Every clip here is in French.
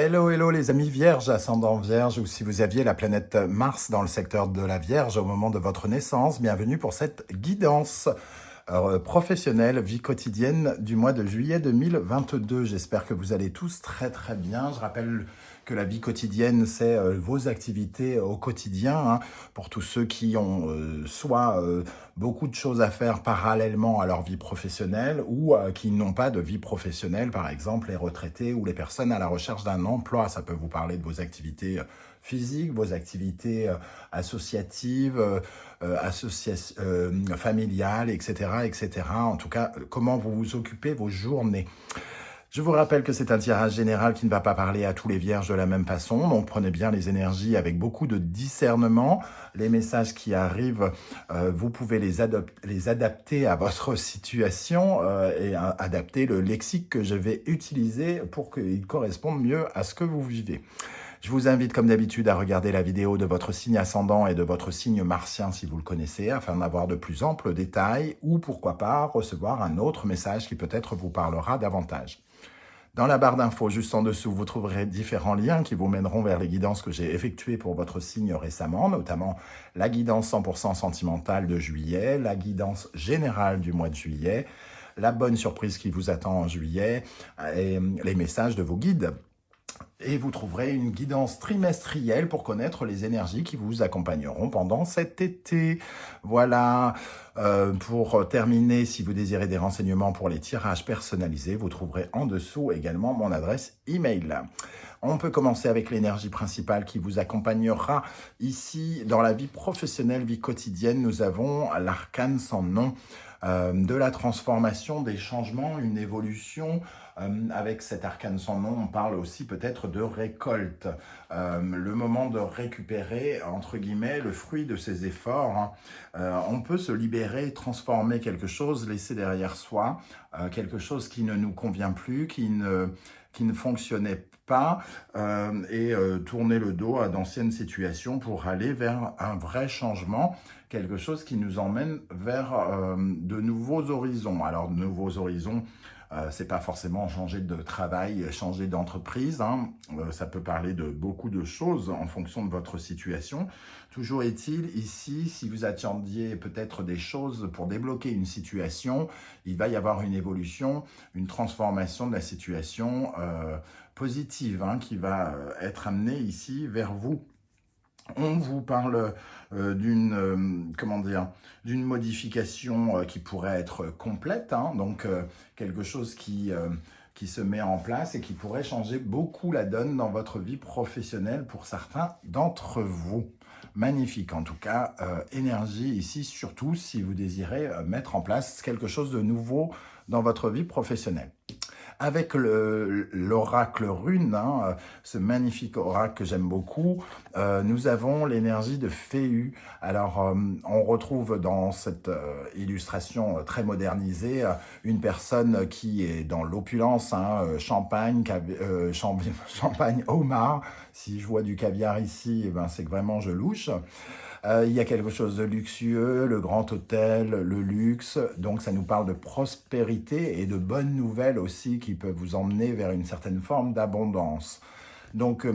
Hello, hello les amis vierges, ascendant vierge, ou si vous aviez la planète Mars dans le secteur de la Vierge au moment de votre naissance, bienvenue pour cette guidance professionnelle, vie quotidienne du mois de juillet 2022. J'espère que vous allez tous très très bien. Je rappelle que la vie quotidienne, c'est vos activités au quotidien, hein, pour tous ceux qui ont soit beaucoup de choses à faire parallèlement à leur vie professionnelle ou qui n'ont pas de vie professionnelle, par exemple les retraités ou les personnes à la recherche d'un emploi. Ça peut vous parler de vos activités physiques, vos activités associatives, familiales, etc., etc. En tout cas, comment vous vous occupez vos journées. Je vous rappelle que c'est un tirage général qui ne va pas parler à tous les vierges de la même façon, donc prenez bien les énergies avec beaucoup de discernement. Les messages qui arrivent, vous pouvez les adapter à votre situation et adapter le lexique que je vais utiliser pour qu'il corresponde mieux à ce que vous vivez. Je vous invite comme d'habitude à regarder la vidéo de votre signe ascendant et de votre signe martien si vous le connaissez, afin d'avoir de plus amples détails ou pourquoi pas recevoir un autre message qui peut-être vous parlera davantage. Dans la barre d'infos juste en dessous, vous trouverez différents liens qui vous mèneront vers les guidances que j'ai effectuées pour votre signe récemment, notamment la guidance 100% sentimentale de juillet, la guidance générale du mois de juillet, la bonne surprise qui vous attend en juillet et les messages de vos guides. Et vous trouverez une guidance trimestrielle pour connaître les énergies qui vous accompagneront pendant cet été. Voilà, pour terminer, si vous désirez des renseignements pour les tirages personnalisés, vous trouverez en dessous également mon adresse email. On peut commencer avec l'énergie principale qui vous accompagnera ici dans la vie professionnelle, vie quotidienne. Nous avons l'arcane sans nom, de la transformation, des changements, une évolution. Avec cet arcane sans nom, on parle aussi peut-être de récolte, le moment de récupérer, entre guillemets, le fruit de ses efforts. On peut se libérer, transformer quelque chose, laisser derrière soi quelque chose qui ne nous convient plus, qui ne fonctionnait pas, et tourner le dos à d'anciennes situations pour aller vers un vrai changement, quelque chose qui nous emmène vers de nouveaux horizons. Alors, de nouveaux horizons, c'est pas forcément changer de travail, changer d'entreprise, hein. Ça peut parler de beaucoup de choses en fonction de votre situation. Toujours est-il, ici, si vous attendiez peut-être des choses pour débloquer une situation, il va y avoir une évolution, une transformation de la situation positive, hein, qui va être amenée ici vers vous. On vous parle d'une modification qui pourrait être complète, hein, donc quelque chose qui se met en place et qui pourrait changer beaucoup la donne dans votre vie professionnelle pour certains d'entre vous. Magnifique, en tout cas, énergie ici, surtout si vous désirez mettre en place quelque chose de nouveau dans votre vie professionnelle. Avec l'oracle rune, hein, ce magnifique oracle que j'aime beaucoup, nous avons l'énergie de Féu. Alors, on retrouve dans cette illustration très modernisée une personne qui est dans l'opulence, hein, champagne, champagne, homard. Si je vois du caviar ici, eh ben, c'est que vraiment je louche. Il y a quelque chose de luxueux, le grand hôtel, le luxe, donc ça nous parle de prospérité et de bonnes nouvelles aussi qui peuvent vous emmener vers une certaine forme d'abondance. Donc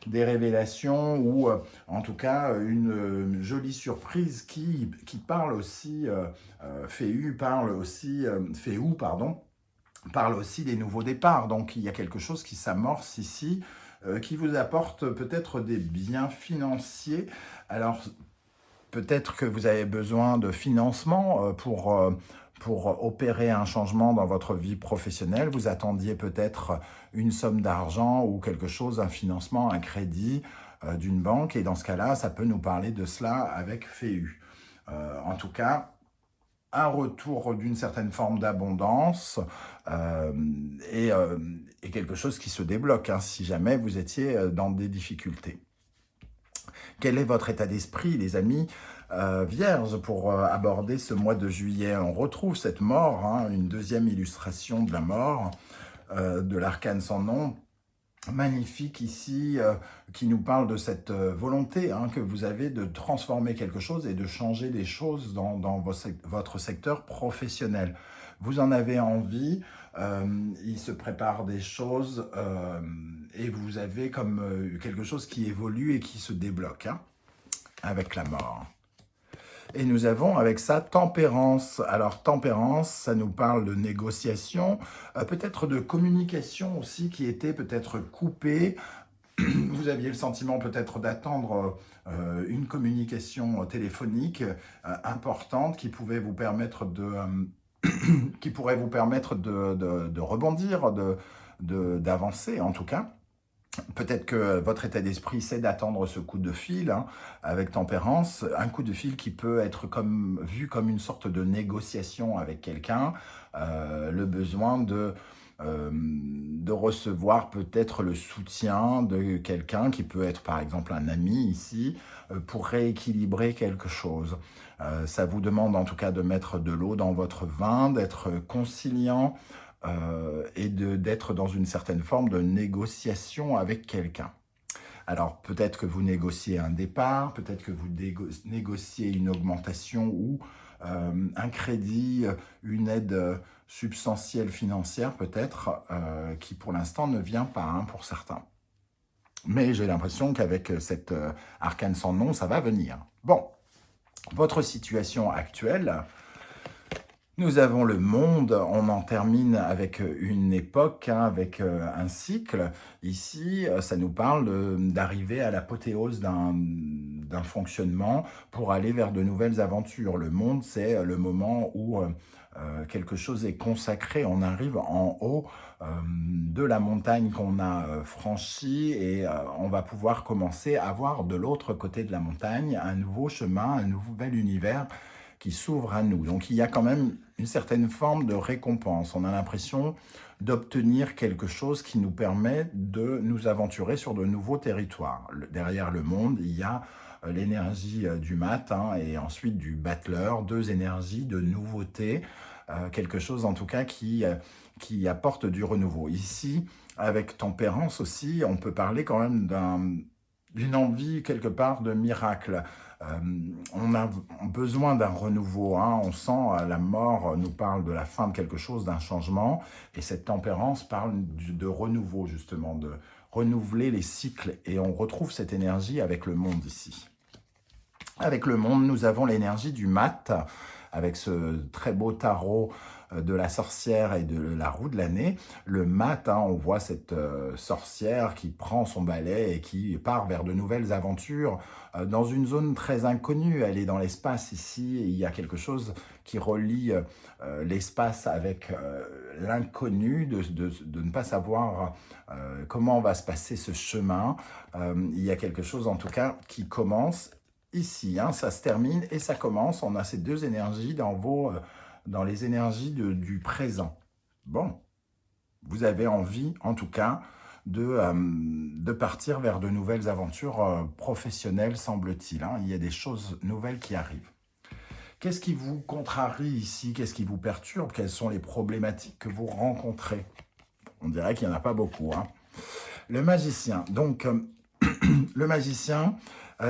des révélations ou en tout cas une jolie surprise qui parle aussi, Féu parle aussi des nouveaux départs. Donc il y a quelque chose qui s'amorce ici, qui vous apporte peut-être des biens financiers. Alors, peut-être que vous avez besoin de financement pour opérer un changement dans votre vie professionnelle. Vous attendiez peut-être une somme d'argent ou quelque chose, un financement, un crédit d'une banque. Et dans ce cas-là, ça peut nous parler de cela avec Féu. En tout cas, un retour d'une certaine forme d'abondance et quelque chose qui se débloque, hein, si jamais vous étiez dans des difficultés. Quel est votre état d'esprit, les amis vierges, pour aborder ce mois de juillet? On retrouve cette mort, hein, une deuxième illustration de la mort, de l'arcane sans nom, magnifique ici, qui nous parle de cette volonté, hein, que vous avez de transformer quelque chose et de changer des choses dans votre secteur professionnel. vous en avez envie, il se prépare des choses et vous avez comme quelque chose qui évolue et qui se débloque hein, avec la mort. Et nous avons avec ça tempérance. Alors tempérance, ça nous parle de négociation, peut-être de communication aussi qui était peut-être coupée. Vous aviez le sentiment peut-être d'attendre une communication téléphonique importante qui pouvait vous permettre qui pourrait vous permettre de rebondir, d'avancer en tout cas. Peut-être que votre état d'esprit, c'est d'attendre ce coup de fil hein, avec tempérance, un coup de fil qui peut être vu comme une sorte de négociation avec quelqu'un, le besoin de recevoir peut-être le soutien de quelqu'un qui peut être par exemple un ami ici, pour rééquilibrer quelque chose. Ça vous demande en tout cas de mettre de l'eau dans votre vin, d'être conciliant, et d'être dans une certaine forme de négociation avec quelqu'un. Alors peut-être que vous négociez un départ, peut-être que vous négociez une augmentation ou un crédit, une aide substantielle financière peut-être, qui pour l'instant ne vient pas hein, pour certains. Mais j'ai l'impression qu'avec cet arcane sans nom, ça va venir. Bon, votre situation actuelle... Nous avons le monde, on en termine avec une époque, hein, avec un cycle. Ici, ça nous parle d'arriver à l'apothéose d'un fonctionnement pour aller vers de nouvelles aventures. Le monde, c'est le moment où quelque chose est consacré. On arrive en haut de la montagne qu'on a franchie et on va pouvoir commencer à voir de l'autre côté de la montagne un nouveau chemin, un nouvel univers qui s'ouvre à nous. Donc il y a quand même une certaine forme de récompense. On a l'impression d'obtenir quelque chose qui nous permet de nous aventurer sur de nouveaux territoires. Derrière le monde, il y a l'énergie du matin et ensuite du battleur, deux énergies de nouveauté, quelque chose en tout cas qui apporte du renouveau. Ici, avec tempérance aussi, on peut parler quand même d'une envie quelque part de miracle. On a besoin d'un renouveau, hein. On sent la mort nous parle de la fin de quelque chose, d'un changement, et cette tempérance parle de renouveau justement, de renouveler les cycles, et on retrouve cette énergie avec le monde ici. Avec le monde, nous avons l'énergie du mat, avec ce très beau tarot de la sorcière et de la roue de l'année. Le mat, hein, on voit cette sorcière qui prend son balai et qui part vers de nouvelles aventures dans une zone très inconnue. Elle est dans l'espace ici, et il y a quelque chose qui relie l'espace avec l'inconnu, de ne pas savoir comment va se passer ce chemin. Il y a quelque chose en tout cas qui commence ici, hein, ça se termine et ça commence. On a ces deux énergies dans les énergies du présent. Bon, vous avez envie, en tout cas, de partir vers de nouvelles aventures professionnelles, semble-t-il. Hein. Il y a des choses nouvelles qui arrivent. Qu'est-ce qui vous contrarie ici? Qu'est-ce qui vous perturbe? Quelles sont les problématiques que vous rencontrez? On dirait qu'il n'y en a pas beaucoup. Hein. Le magicien. Donc, le magicien...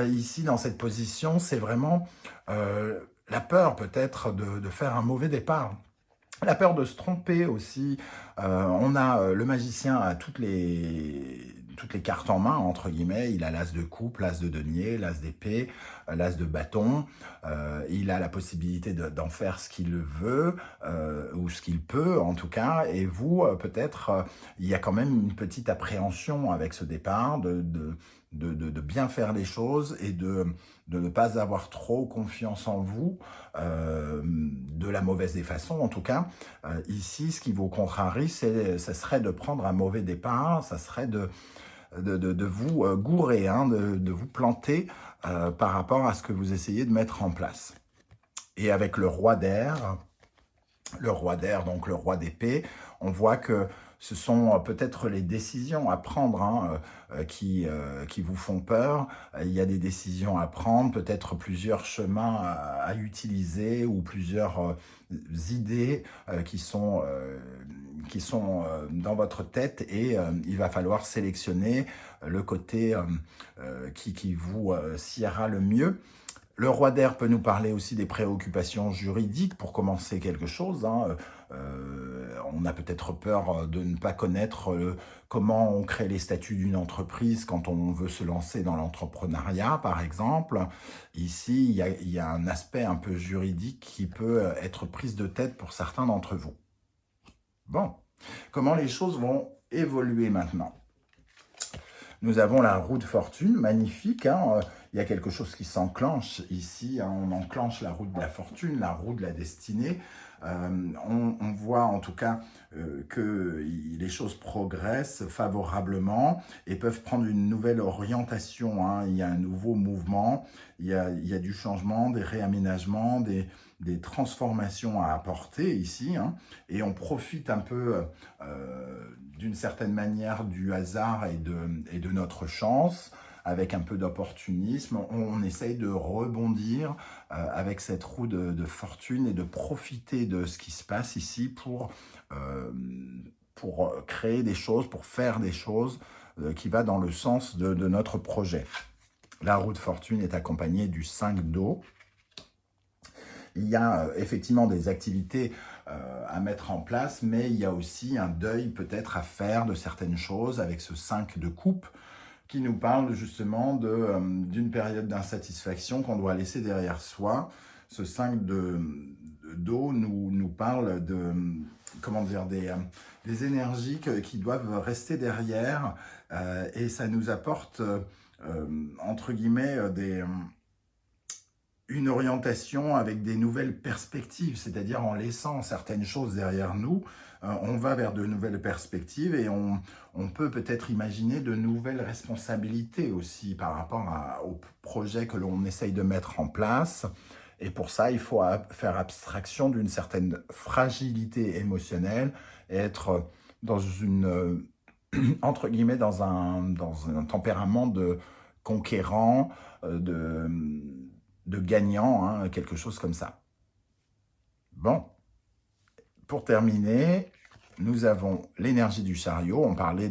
ici, dans cette position, c'est vraiment la peur peut-être de faire un mauvais départ. La peur de se tromper aussi. On a le magicien a toutes les cartes en main, entre guillemets. Il a l'as de coupe, l'as de denier, l'as d'épée, l'as de bâton. Il a la possibilité d'en faire ce qu'il veut, ou ce qu'il peut en tout cas. Et vous, peut-être, il y a quand même une petite appréhension avec ce départ, de bien faire les choses et de ne pas avoir trop confiance en vous, de la mauvaise des façons en tout cas. Ici, ce qui vous contrarie, ce serait de prendre un mauvais départ, ça serait de vous gourer, hein, de vous planter par rapport à ce que vous essayez de mettre en place. Et avec le roi d'air, donc le roi d'épée, on voit que ce sont peut-être les décisions à prendre hein, qui vous font peur. Il y a des décisions à prendre, peut-être plusieurs chemins à utiliser ou plusieurs idées qui sont dans votre tête et il va falloir sélectionner le côté qui vous siera le mieux. Le roi d'air peut nous parler aussi des préoccupations juridiques pour commencer quelque chose, hein. On a peut-être peur de ne pas connaître comment on crée les statuts d'une entreprise quand on veut se lancer dans l'entrepreneuriat, par exemple. Ici, il y a un aspect un peu juridique qui peut être prise de tête pour certains d'entre vous. Bon, comment les choses vont évoluer maintenant? Nous avons la roue de fortune, magnifique, hein. Il y a quelque chose qui s'enclenche ici, hein. On enclenche la roue de la fortune, la roue de la destinée. On voit en tout cas que les choses progressent favorablement et peuvent prendre une nouvelle orientation, hein. Il y a un nouveau mouvement, il y a du changement, des réaménagements, des transformations à apporter ici, hein. Et on profite un peu d'une certaine manière du hasard et de notre chance, avec un peu d'opportunisme. On essaye de rebondir avec cette roue de fortune et de profiter de ce qui se passe ici pour créer des choses, pour faire des choses qui va dans le sens de notre projet. La roue de fortune est accompagnée du 5 d'eau. Il y a effectivement des activités à mettre en place, mais il y a aussi un deuil peut-être à faire de certaines choses avec ce 5 de coupe qui nous parle justement d'une période d'insatisfaction qu'on doit laisser derrière soi. Ce 5 d'eau nous parle comment dire, des énergies qui doivent rester derrière et ça nous apporte, entre guillemets, une orientation avec des nouvelles perspectives, c'est-à-dire en laissant certaines choses derrière nous, on va vers de nouvelles perspectives et on peut peut-être imaginer de nouvelles responsabilités aussi par rapport au projet que l'on essaye de mettre en place. Et pour ça, il faut faire abstraction d'une certaine fragilité émotionnelle et être dans une, entre guillemets, dans un tempérament de conquérant, de gagnant, hein, quelque chose comme ça. Bon, pour terminer, nous avons l'énergie du chariot. On parlait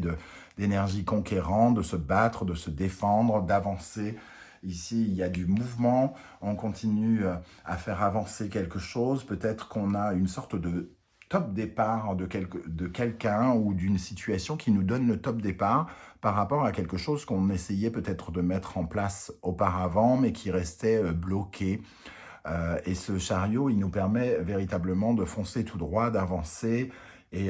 d'énergie conquérante, de se battre, de se défendre, d'avancer. Ici, il y a du mouvement. On continue à faire avancer quelque chose. Peut-être qu'on a une sorte de top départ de quelqu'un ou d'une situation qui nous donne le top départ par rapport à quelque chose qu'on essayait peut-être de mettre en place auparavant, mais qui restait bloqué. Et ce chariot, il nous permet véritablement de foncer tout droit, d'avancer et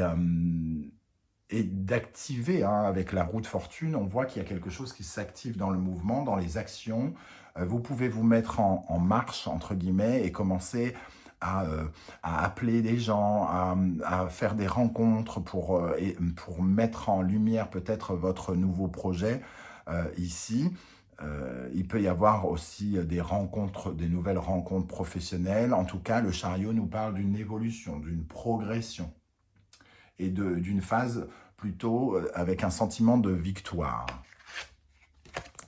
d'activer, hein, avec la roue de fortune. On voit qu'il y a quelque chose qui s'active dans le mouvement, dans les actions. Vous pouvez vous mettre en marche, entre guillemets, et commencer à appeler des gens, à faire des rencontres pour mettre en lumière peut-être votre nouveau projet ici. Il peut y avoir aussi des rencontres, des nouvelles rencontres professionnelles. En tout cas, le chariot nous parle d'une évolution, d'une progression et d'une phase plutôt avec un sentiment de victoire.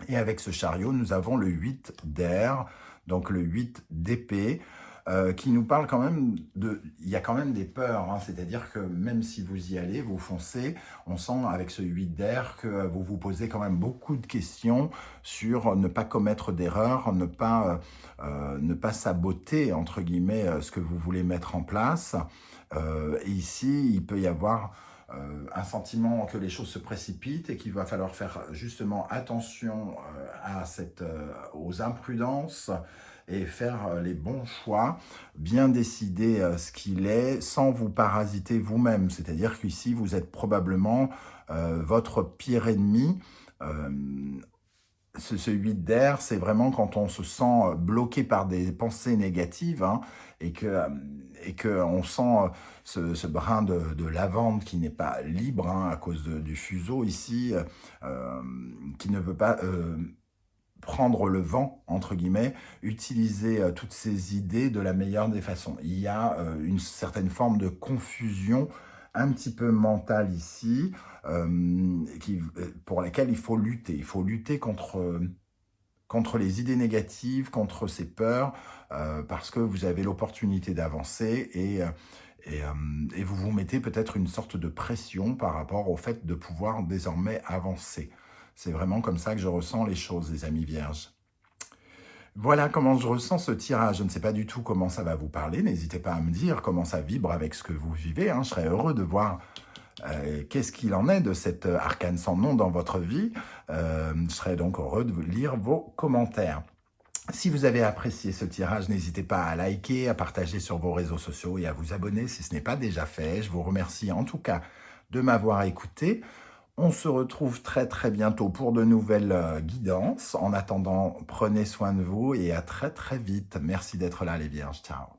Et avec ce chariot, nous avons le 8 d'air, donc le 8 d'épée, qui nous parle quand même il y a quand même des peurs, hein, c'est-à-dire que même si vous y allez, vous foncez, on sent avec ce 8 d'air que vous vous posez quand même beaucoup de questions sur ne pas commettre d'erreurs, ne pas saboter, entre guillemets, ce que vous voulez mettre en place. Et ici, il peut y avoir un sentiment que les choses se précipitent et qu'il va falloir faire justement attention aux imprudences et faire les bons choix, bien décider ce qu'il est sans vous parasiter vous-même. C'est-à-dire qu'ici, vous êtes probablement votre pire ennemi. Ce 8 d'air, c'est vraiment quand on se sent bloqué par des pensées négatives, hein, et que on sent ce brin de lavande qui n'est pas libre, hein, à cause du fuseau ici, qui ne veut pas prendre le vent, entre guillemets, utiliser toutes ces idées de la meilleure des façons. Il y a une certaine forme de confusion un petit peu mentale ici, pour laquelle il faut lutter. Il faut lutter contre les idées négatives, contre ces peurs, parce que vous avez l'opportunité d'avancer et vous vous mettez peut-être une sorte de pression par rapport au fait de pouvoir désormais avancer. C'est vraiment comme ça que je ressens les choses, les amis vierges. Voilà comment je ressens ce tirage. Je ne sais pas du tout comment ça va vous parler. N'hésitez pas à me dire comment ça vibre avec ce que vous vivez, hein. Je serais heureux de voir qu'est-ce qu'il en est de cet arcane sans nom dans votre vie. Je serais donc heureux de lire vos commentaires. Si vous avez apprécié ce tirage, n'hésitez pas à liker, à partager sur vos réseaux sociaux et à vous abonner si ce n'est pas déjà fait. Je vous remercie en tout cas de m'avoir écouté. On se retrouve très très bientôt pour de nouvelles guidances. En attendant, prenez soin de vous et à très très vite. Merci d'être là les vierges. Ciao.